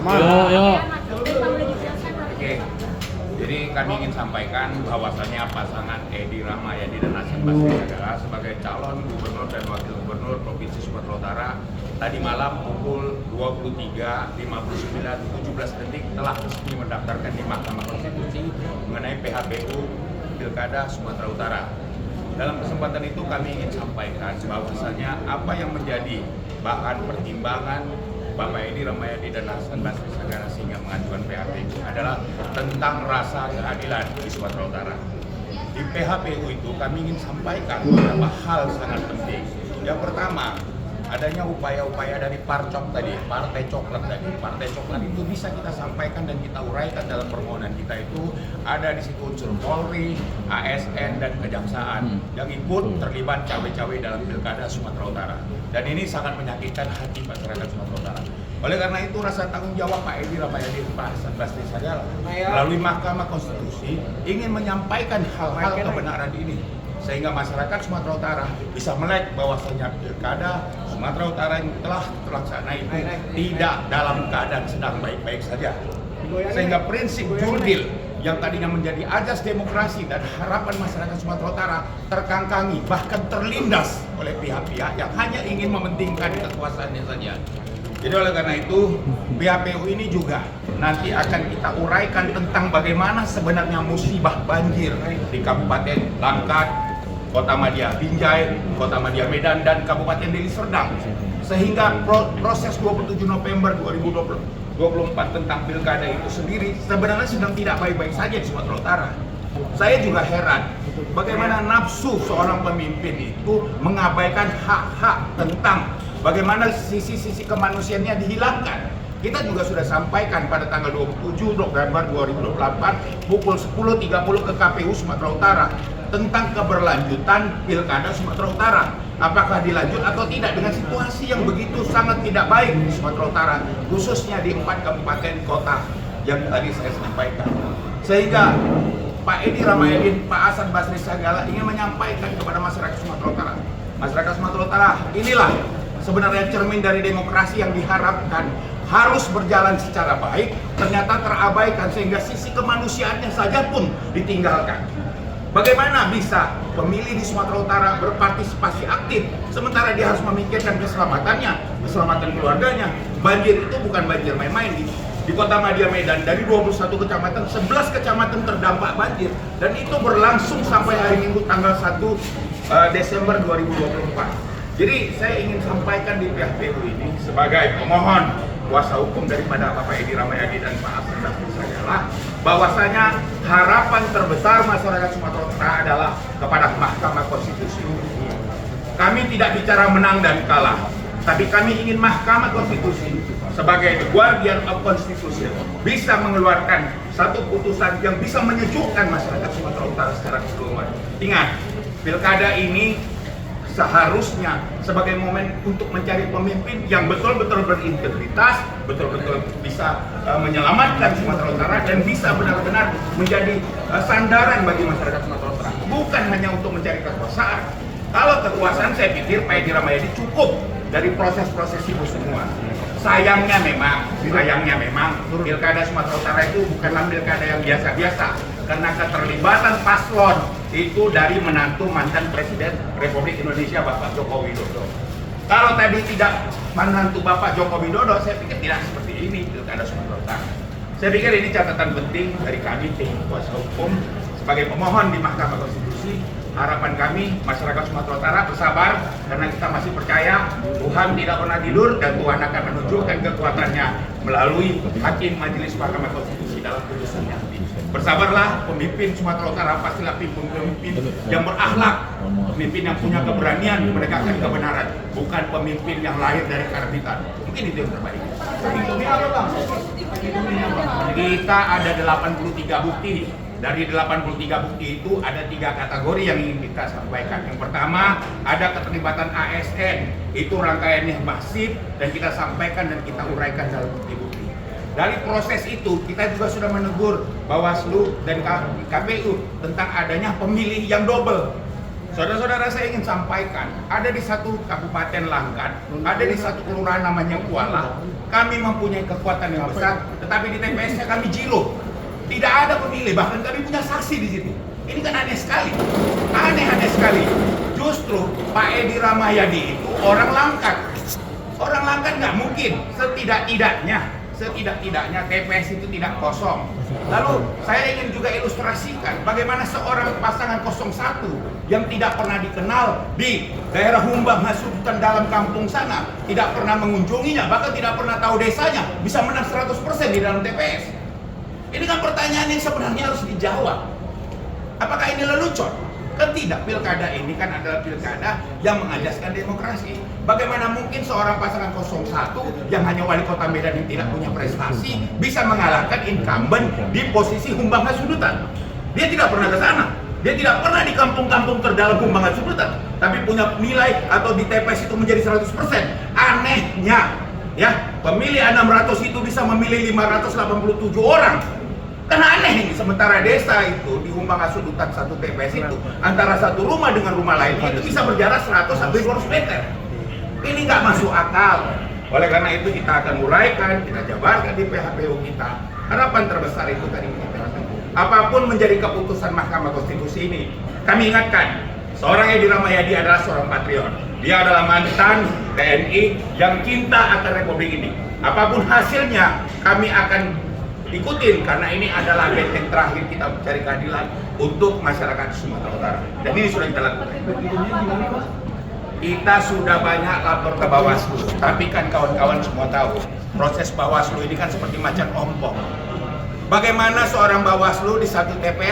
Yo. Oke, jadi kami ingin sampaikan bahwasannya pasangan Edi Rahmayadi dan Hasan Basri adalah sebagai calon gubernur dan wakil gubernur Provinsi Sumatera Utara tadi malam pukul 23.59 telah resmi mendaftarkan di Mahkamah Konstitusi mengenai PHPU Pilkada Sumatera Utara. Dalam kesempatan itu kami ingin sampaikan bahwasanya apa yang menjadi bahan pertimbangan Bapak Edi Rahmayadi dan Hasan Basri Sagala sehingga mengajukan PHPU adalah tentang rasa keadilan di Sumatera Utara. Di PHPU itu kami ingin sampaikan beberapa hal sangat penting. Yang pertama, adanya upaya-upaya dari Parcok tadi, Partai Coklat tadi. Partai Coklat itu bisa kita sampaikan dan kita uraikan dalam permohonan kita itu ada di situ unsur Polri, ASN dan Kejaksaan yang ikut terlibat cawe-cawe dalam Pilkada Sumatera Utara. Dan ini sangat menyakitkan hati masyarakat Sumatera Utara. Oleh karena itu rasa tanggung jawab Pak Edi Rahmayadi dan Pak Hasan Basri Sagala melalui Mahkamah Konstitusi ingin menyampaikan hal-hal kebenaran ini sehingga masyarakat Sumatera Utara bisa melek bahwasanya Pilkada Sumatera Utara yang telah terlaksana itu tidak dalam keadaan sedang baik-baik saja. Sehingga prinsip jurdil yang tadinya menjadi ajas demokrasi dan harapan masyarakat Sumatera Utara terkangkangi, bahkan terlindas oleh pihak-pihak yang hanya ingin mementingkan kekuasaannya saja. Jadi oleh karena itu, PHPU ini juga nanti akan kita uraikan tentang bagaimana sebenarnya musibah banjir di Kabupaten Langkat, Kota Madya Binjai, Kota Madya Medan, dan Kabupaten Deli Serdang. Sehingga proses 27 November 2024 tentang pilkada itu sendiri sebenarnya sedang tidak baik-baik saja di Sumatera Utara. Saya juga heran bagaimana nafsu seorang pemimpin itu mengabaikan hak-hak tentang bagaimana sisi-sisi kemanusiaannya dihilangkan. Kita juga sudah sampaikan pada tanggal 27 November 2024 pukul 10.30 ke KPU Sumatera Utara tentang keberlanjutan Pilkada Sumatera Utara. Apakah dilanjut atau tidak dengan situasi yang begitu sangat tidak baik di Sumatera Utara, khususnya di 4 kabupaten kota yang tadi saya sampaikan. Sehingga Pak Edi Rahmayadi, Pak Hasan Basri Sagala ingin menyampaikan kepada masyarakat Sumatera Utara. Masyarakat Sumatera Utara, inilah sebenarnya cermin dari demokrasi yang diharapkan harus berjalan secara baik, ternyata terabaikan sehingga sisi kemanusiaannya saja pun ditinggalkan. Bagaimana bisa pemilih di Sumatera Utara berpartisipasi aktif sementara dia harus memikirkan keselamatannya, keselamatan keluarganya. Banjir itu bukan banjir main-main di Kota Madya Medan, dari 21 kecamatan, 11 kecamatan terdampak banjir dan itu berlangsung sampai hari Minggu tanggal 1 Desember 2024. Jadi saya ingin sampaikan di PHPU ini sebagai pemohon kuasa hukum daripada Bapak Edi Rahmayadi dan Pak Hasan Basri Sagala bahwasanya harapan terbesar masyarakat Sumatera Utara adalah kepada Mahkamah Konstitusi. Kami tidak bicara menang dan kalah, tapi kami ingin Mahkamah Konstitusi sebagai the guardian of Constitution bisa mengeluarkan satu putusan yang bisa menyejukkan masyarakat Sumatera Utara secara keseluruhan. Ingat, pilkada ini seharusnya sebagai momen untuk mencari pemimpin yang betul-betul berintegritas, betul-betul bisa menyelamatkan Sumatera Utara dan bisa benar-benar menjadi sandaran bagi masyarakat Sumatera Utara. Bukan hanya untuk mencari kekuasaan. Kalau kekuasaan saya pikir Pak Edi Rahmayadi cukup dari proses-proses itu semua. Sayangnya memang pilkada Sumatera Utara itu bukanlah pilkada yang biasa-biasa karena keterlibatan paslon itu dari menantu mantan Presiden Republik Indonesia Bapak Joko Widodo. Kalau tadi tidak menantu Bapak Joko Widodo, saya pikir tidak seperti ini pilkada Sumatera Utara. Saya pikir ini catatan penting dari kami tim kuasa hukum sebagai pemohon di Mahkamah Konstitusi. Harapan kami masyarakat Sumatera Utara bersabar karena kita masih percaya Tuhan tidak pernah tidur dan Tuhan akan menunjukkan kekuatannya melalui hakim Majelis Mahkamah Konstitusi dalam putusannya. Bersabarlah, pemimpin Sumatera Utara pastilah pemimpin yang berakhlak, pemimpin yang punya keberanian menegakkan kebenaran, bukan pemimpin yang lahir dari karbitan. Mungkin itu yang terbaik. Kita ada 83 bukti. Dari 83 bukti itu ada 3 kategori yang ingin kita sampaikan. Yang pertama, ada keterlibatan ASN. Itu rangkaiannya masif dan kita sampaikan dan kita uraikan dalam bukti-bukti. Dari proses itu, kita juga sudah menegur Bawaslu dan KPU tentang adanya pemilih yang double. Saudara-saudara, saya ingin sampaikan, ada di satu kabupaten Langkat, ada di satu kelurahan namanya Kuala, kami mempunyai kekuatan yang besar, tetapi di TPS-nya kami zero. Tidak ada pemilih, bahkan kami punya saksi di situ. Ini kan aneh sekali. Aneh sekali. Justru Pak Edi Rahmayadi itu orang langkat. Orang langkat nggak mungkin. Setidak-tidaknya TPS itu tidak kosong. Lalu saya ingin juga ilustrasikan bagaimana seorang pasangan 01 yang tidak pernah dikenal di daerah Humbang Hasudutan dalam kampung sana, tidak pernah mengunjunginya, bahkan tidak pernah tahu desanya, bisa menang 100% di dalam TPS. Ini kan pertanyaan yang sebenarnya harus dijawab. Apakah ini lelucon? Kan tidak, pilkada ini kan adalah pilkada yang mengajaskan demokrasi. Bagaimana mungkin seorang pasangan 01 yang hanya wali kota Medan yang tidak punya prestasi bisa mengalahkan incumbent di posisi Humbang Hasudutan? Dia tidak pernah ke sana. Dia tidak pernah di kampung-kampung terdalam Humbang Hasudutan, tapi punya nilai atau di TPS itu menjadi 100%. Anehnya, ya, pemilih 600 itu bisa memilih 587 orang. Kan aneh ini, sementara desa itu di Humbang Hasudutan satu TPS itu antara satu rumah dengan rumah lain itu bisa berjarak 100 sampai 200 meter. Ini nggak masuk akal. Oleh karena itu kita akan uraikan, kita jabarkan di PHPU kita. Harapan terbesar itu tadi kita. Apapun menjadi keputusan Mahkamah Konstitusi ini, kami ingatkan, seorang Edi Rahmayadi adalah seorang patriot. Dia adalah mantan TNI yang cinta akan Republik ini. Apapun hasilnya, kami akan ikutin karena ini adalah benteng terakhir kita mencari keadilan untuk masyarakat Sumatera Utara. Dan ini sudah kita lakukan. Kita sudah banyak lapor ke Bawaslu, tapi kan kawan-kawan semua tahu proses Bawaslu ini kan seperti macan ompong. Bagaimana seorang Bawaslu di satu TPS